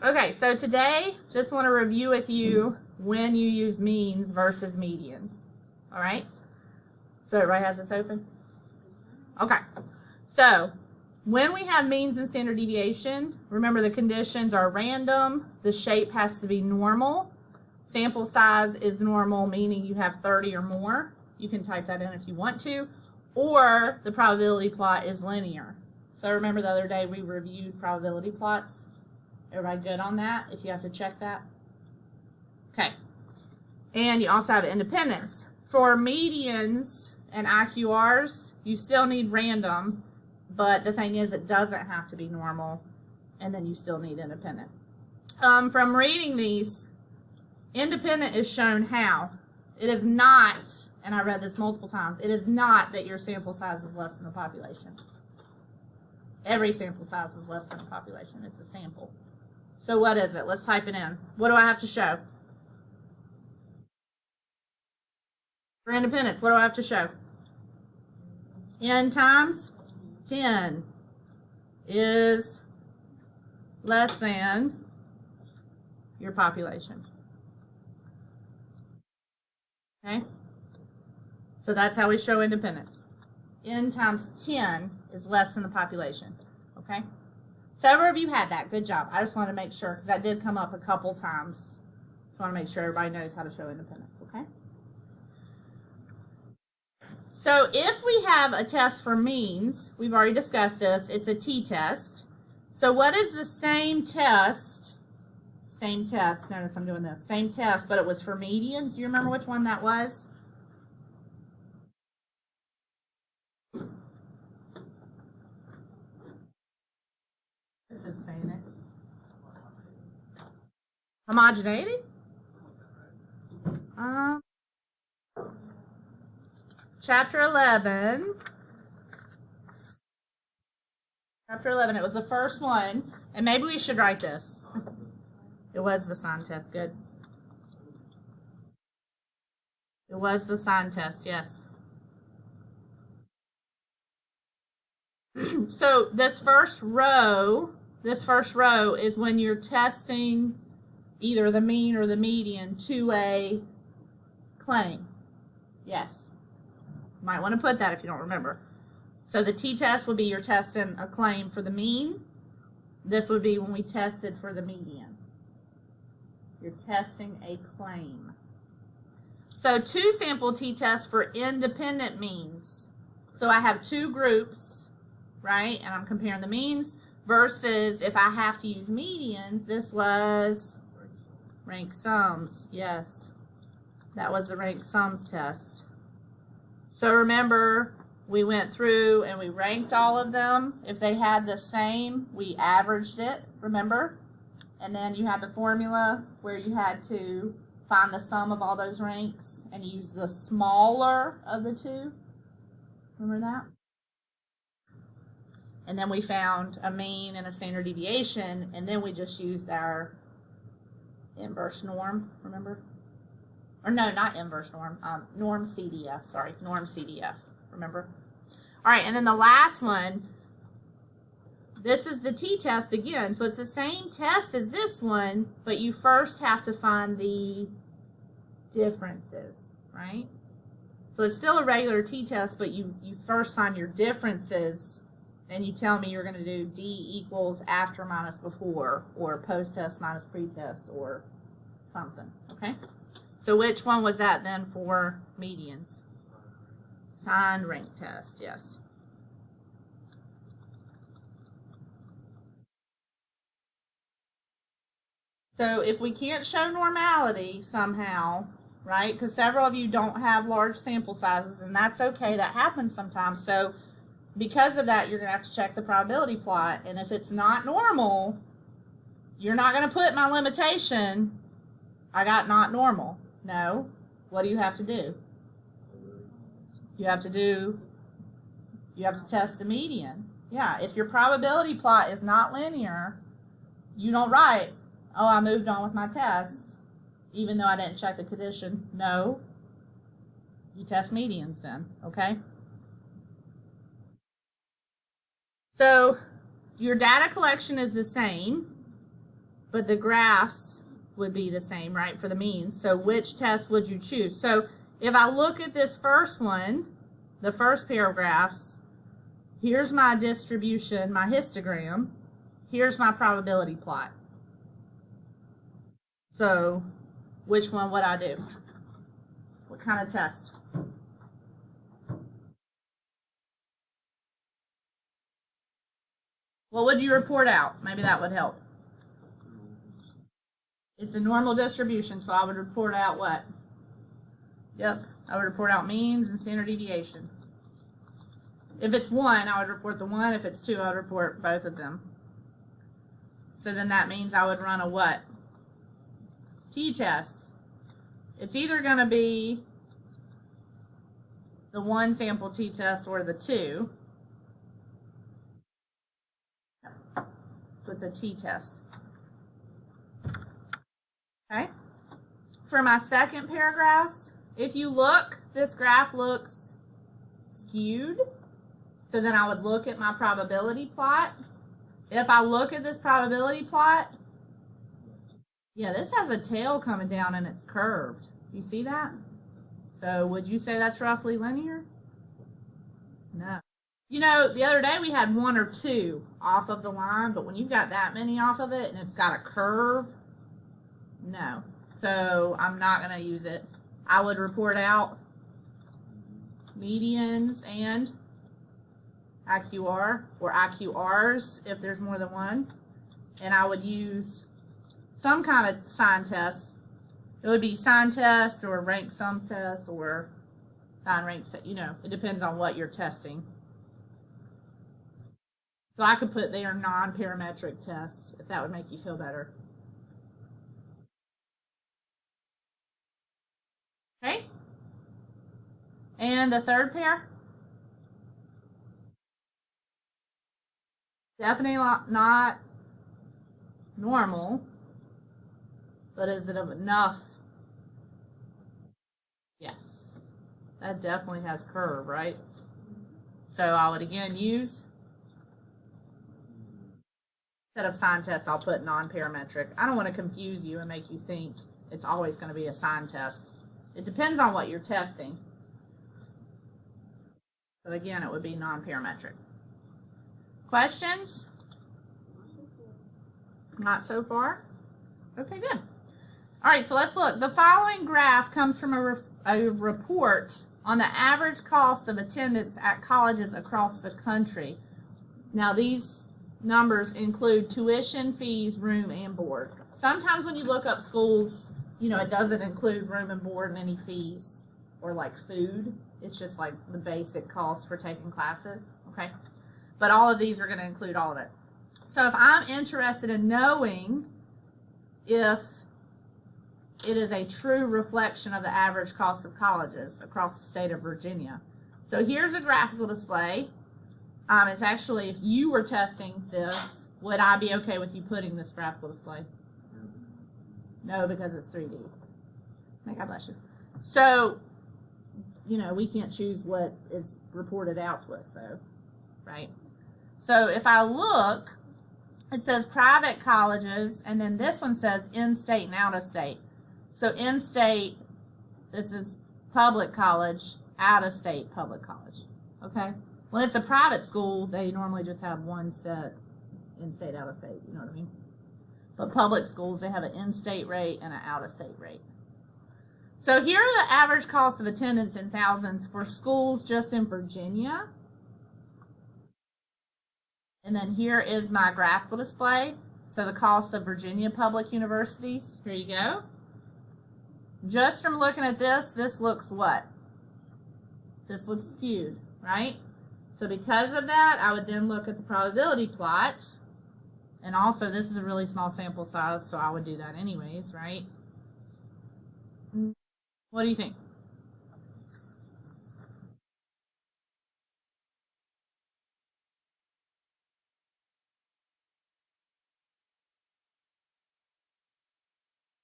Okay, so today, just want to review with you when you use means versus medians. All right? So everybody has this open? Okay. So when we have means and standard deviation, remember the conditions are random, the shape has to be normal, sample size is normal, meaning you have 30 or more. You can type that in if you want to. Or the probability plot is linear. So remember the other day we reviewed probability plots? Everybody good on that? If you have to check that? Okay. And you also have independence. For medians and IQRs, you still need random, but the thing is it doesn't have to be normal, and then you still need independent. From reading these, independent is shown how. It is not, and I read this multiple times, it is not that your sample size is less than the population. Every sample size is less than the population. It's a sample. So what is it? Let's type it in. What do I have to show? For independence, what do I have to show? N times 10 is less than your population. Okay? So that's how we show independence. N times 10 is less than the population. Okay? Several of you had that. Good job. I just wanted to make sure, because that did come up a couple times. Just want to make sure everybody knows how to show independence. Okay? So if we have a test for means, we've already discussed this, it's a t-test. So what is the same test, notice I'm doing this, same test, but it was for medians. Do you remember which one that was? Is it saying it? Homogeneity? Chapter 11. Chapter 11, it was the first one, and maybe we should write this. It was the sign test, good. It was the sign test, yes. So this first row is when you're testing either the mean or the median to a claim. Yes. Might want to put that if you don't remember. So the t-test would be you're testing a claim for the mean. This would be when we tested for the median. You're testing a claim. So two sample t-tests for independent means. So I have two groups, right? And I'm comparing the means versus if I have to use medians, this was rank sums. Yes, that was the rank sums test. So remember, we went through and we ranked all of them. If they had the same, we averaged it, remember? And then you had the formula where you had to find the sum of all those ranks and use the smaller of the two. Remember that? And then we found a mean and a standard deviation, and then we just used our inverse norm, remember? Or no, not inverse norm, norm CDF, sorry, norm CDF, remember? All right, and then the last one, this is the t-test again. So it's the same test as this one, but you first have to find the differences, right? So it's still a regular t-test, but you first find your differences, and you tell me you're going to do D equals after minus before, or post-test minus pre-test, or something, okay? So which one was that then for medians? Signed rank test, yes. So if we can't show normality somehow, right, because several of you don't have large sample sizes, and that's okay, that happens sometimes. So because of that, you're going to have to check the probability plot, and if it's not normal, you're not going to put my limitation, I got not normal. No. What do you have to do? You have to test the median. Yeah, if your probability plot is not linear, you don't write, oh, I moved on with my test, even though I didn't check the condition. No. You test medians then, okay? So your data collection is the same, but the graphs would be the same, right, for the means. So which test would you choose? So if I look at this first one, the first pair of graphs, here's my distribution, my histogram. Here's my probability plot. So which one would I do? What kind of test? What would you report out? Maybe that would help. It's a normal distribution, so I would report out what? Yep, I would report out means and standard deviation. If it's 1, I would report the 1. If it's 2, I would report both of them. So then that means I would run a what? T-test. It's either going to be the 1 sample t-test or the 2. So it's a t-test. Okay. For my second paragraphs, if you look, this graph looks skewed. So then I would look at my probability plot. If I look at this probability plot, yeah, this has a tail coming down and it's curved. You see that? So would you say that's roughly linear? No. You know, the other day we had 1 or 2 off of the line, but when you've got that many off of it and it's got a curve, no. So I'm not going to use it. I would report out medians and IQR or IQRs if there's more than one. And I would use some kind of sign test. It would be sign test or rank sums test or sign rank, you know, it depends on what you're testing. So I could put their non-parametric test if that would make you feel better. Okay. And the third pair? Definitely not normal, but is it enough? Yes. That definitely has curve, right? So I would again use, instead of sign test, I'll put non-parametric. I don't want to confuse you and make you think it's always going to be a sign test. It depends on what you're testing. So again, it would be non-parametric. Questions? Not so far? Okay, good. All right, so let's look. The following graph comes from a report on the average cost of attendance at colleges across the country. Now, these numbers include tuition, fees, room, and board. Sometimes when you look up schools, you know, it doesn't include room and board and any fees or like food. It's just like the basic cost for taking classes, okay? But all of these are going to include all of it. So if I'm interested in knowing if it is a true reflection of the average cost of colleges across the state of Virginia. So here's a graphical display. It's actually, if you were testing this, would I be okay with you putting this graphical display? No, because it's 3D. May God bless you. So, you know, we can't choose what is reported out to us, though, right? So if I look, it says private colleges, and then this one says in-state and out-of-state. So in-state, this is public college, out-of-state public college, okay? When it's a private school, they normally just have one set in-state, out-of-state, you know what I mean? But public schools, they have an in-state rate and an out-of-state rate. So here are the average cost of attendance in thousands for schools just in Virginia. And then here is my graphical display. So the cost of Virginia public universities. Here you go. Just from looking at this, this looks what? This looks skewed, right? So because of that, I would then look at the probability plot. And also, this is a really small sample size, so I would do that anyways, right? What do you think?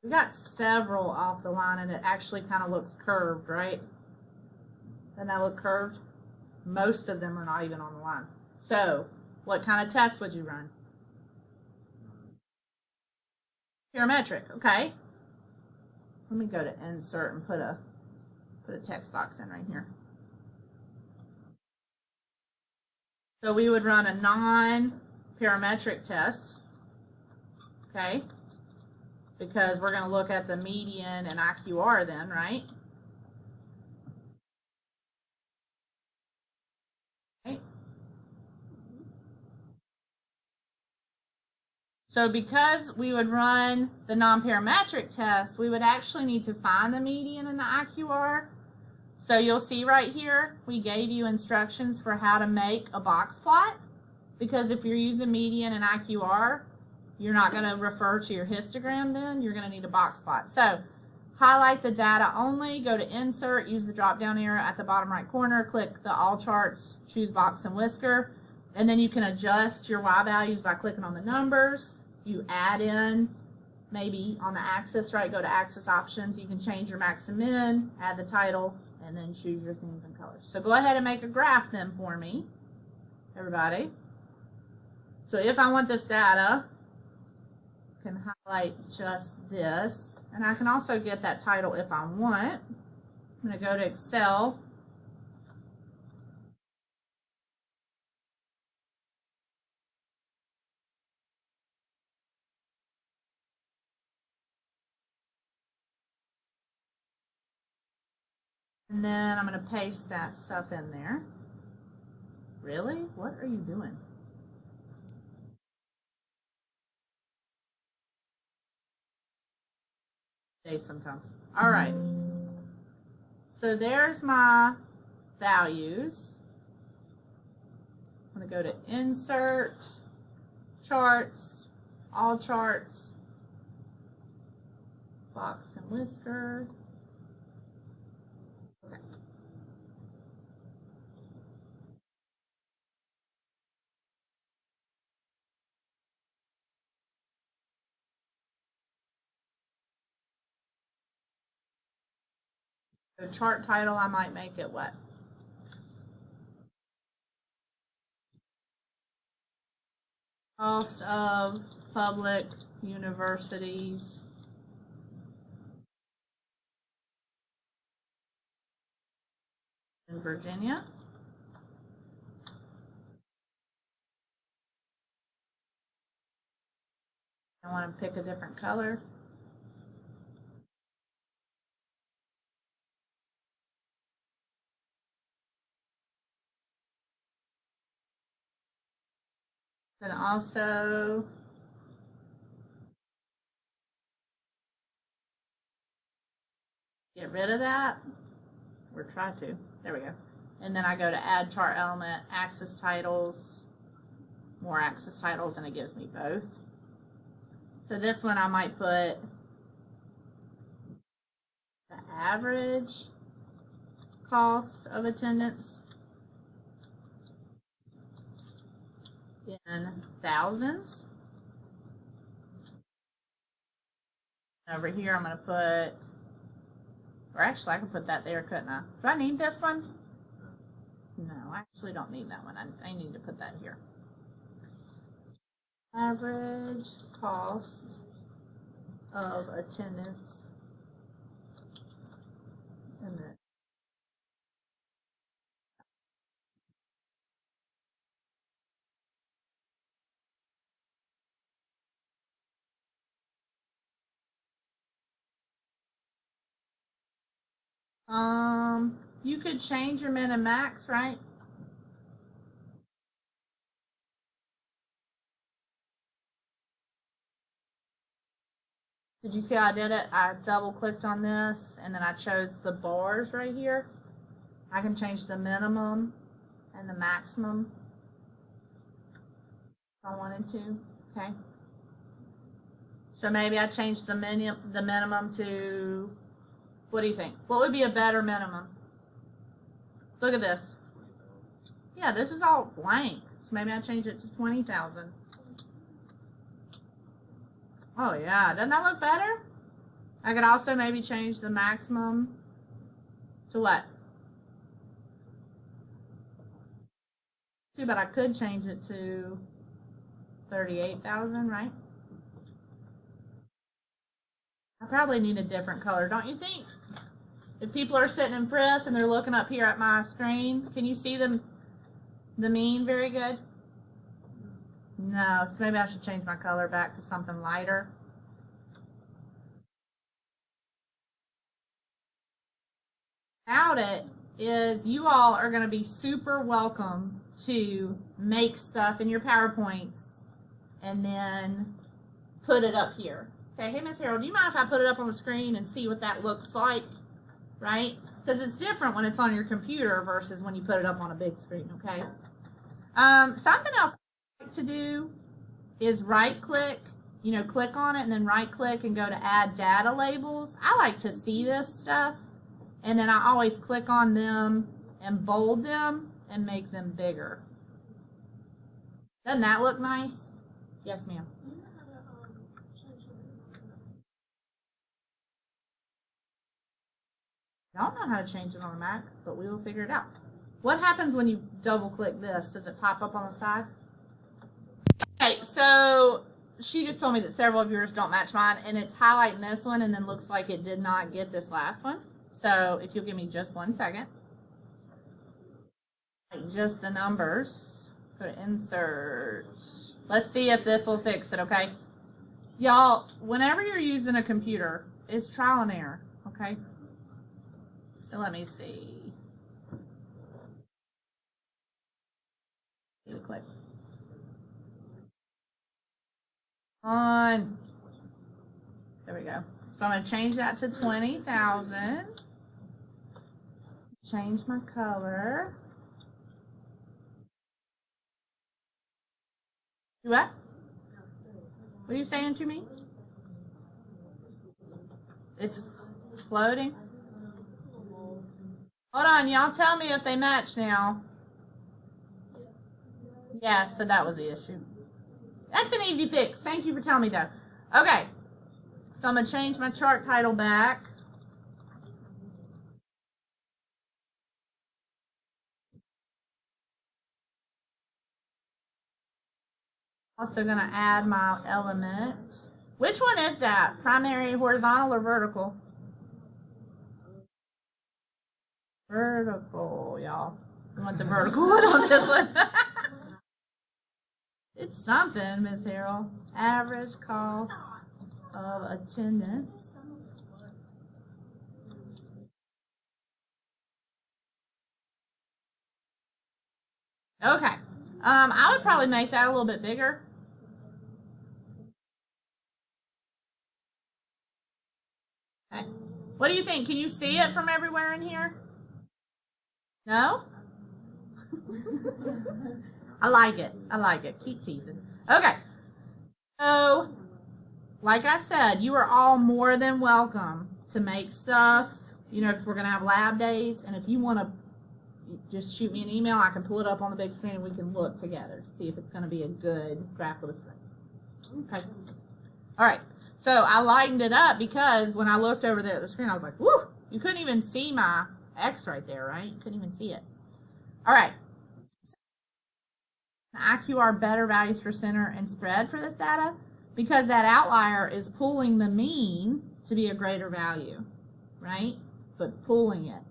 We got several off the line, and it actually kind of looks curved, right? Doesn't that look curved? Most of them are not even on the line. So, what kind of test would you run? Parametric, okay? Let me go to insert and put a text box in right here. So we would run a non-parametric test, okay? Because we're going to look at the median and IQR then, right? Right. So because we would run the non-parametric test, we would actually need to find the median and the IQR. So you'll see right here, we gave you instructions for how to make a box plot. Because if you're using median and IQR, you're not going to refer to your histogram then, you're going to need a box plot. So highlight the data only, go to insert, use the drop down arrow at the bottom right corner, click the all charts, choose box and whisker, and then you can adjust your Y values by clicking on the numbers. You add in, maybe on the axis, right, go to axis options, you can change your max and min, add the title, and then choose your themes and colors. So go ahead and make a graph then for me, everybody. So if I want this data, I can highlight just this, and I can also get that title if I want. I'm going to go to Excel. And then I'm going to paste that stuff in there. Really? What are you doing? Sometimes. All right. So there's my values. I'm going to go to Insert, Charts, All Charts, Box and Whisker. Okay. So chart title, I might make it what? Cost of public universities in Virginia. I want to pick a different color. Then also get rid of that, or try to. There we go. And then I go to add chart element, axis titles, more axis titles, and it gives me both. So this one I might put the average cost of attendance in thousands. Over here I'm going to put, or actually I can put that there, couldn't I? Do I need this one? No, I actually don't need that one. I need to put that here. Average cost of attendance in the you could change your min and max, right? Did you see how I did it? I double clicked on this and then I chose the bars right here. I can change the minimum and the maximum if I wanted to, okay? So maybe I changed the minimum to, what do you think? What would be a better minimum? Look at this. Yeah, this is all blank. So maybe I change it to 20,000. Oh yeah, doesn't that look better? I could also maybe change the maximum to what? 2, but I could change it to 38,000, right? I probably need a different color, don't you think? If people are sitting in Frith and they're looking up here at my screen, can you see the mean very good? No, so maybe I should change my color back to something lighter. About it is you all are going to be super welcome to make stuff in your PowerPoints and then put it up here. Say, hey, Miss Harold, do you mind if I put it up on the screen and see what that looks like? Right? Because it's different when it's on your computer versus when you put it up on a big screen, okay? Something else I like to do is right-click, click on it and then right-click and go to Add Data Labels. I like to see this stuff, and then I always click on them and bold them and make them bigger. Doesn't that look nice? Yes, ma'am. I don't know how to change it on a Mac, but we will figure it out. What happens when you double click this? Does it pop up on the side? Okay, so she just told me that several of yours don't match mine, and it's highlighting this one and then looks like it did not get this last one. So if you'll give me just 1 second. Just the numbers. Go to insert. Let's see if this will fix it, okay? Y'all, whenever you're using a computer, it's trial and error, okay? So let me see. Click. On. There we go. So I'm going to change that to 20,000. Change my color. What? What are you saying to me? It's floating. Hold on, y'all tell me if they match now. Yeah, so that was the issue. That's an easy fix. Thank you for telling me that. Okay, so I'm going to change my chart title back. Also going to add my element. Which one is that? Primary, horizontal, or vertical? Vertical, y'all. We want the vertical one on this one. It's something, Miss Harold. Average cost of attendance. Okay. I would probably make that a little bit bigger. Okay. What do you think? Can you see it from everywhere in here? No? I like it. I like it. Keep teasing. Okay. So, like I said, you are all more than welcome to make stuff, because we're going to have lab days. And if you want to just shoot me an email, I can pull it up on the big screen and we can look together, see if it's going to be a good graphical display. Okay. All right. So I lightened it up because when I looked over there at the screen, I was like, whoo, you couldn't even see my X right there, right? You couldn't even see it. All right. IQR better values for center and spread for this data because that outlier is pulling the mean to be a greater value, right? So it's pulling it.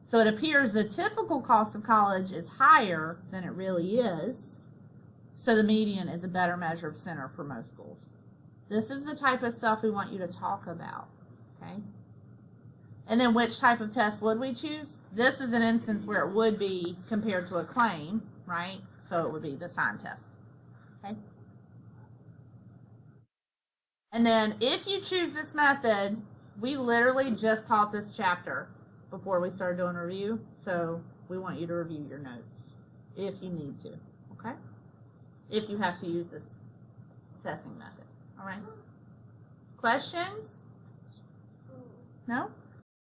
So it appears the typical cost of college is higher than it really is. So the median is a better measure of center for most schools. This is the type of stuff we want you to talk about, okay? And then which type of test would we choose? This is an instance where it would be compared to a claim, right? So it would be the sign test, okay? And then if you choose this method, we literally just taught this chapter before we started doing a review, so we want you to review your notes if you need to, okay? If you have to use this testing method, all right? Questions? No?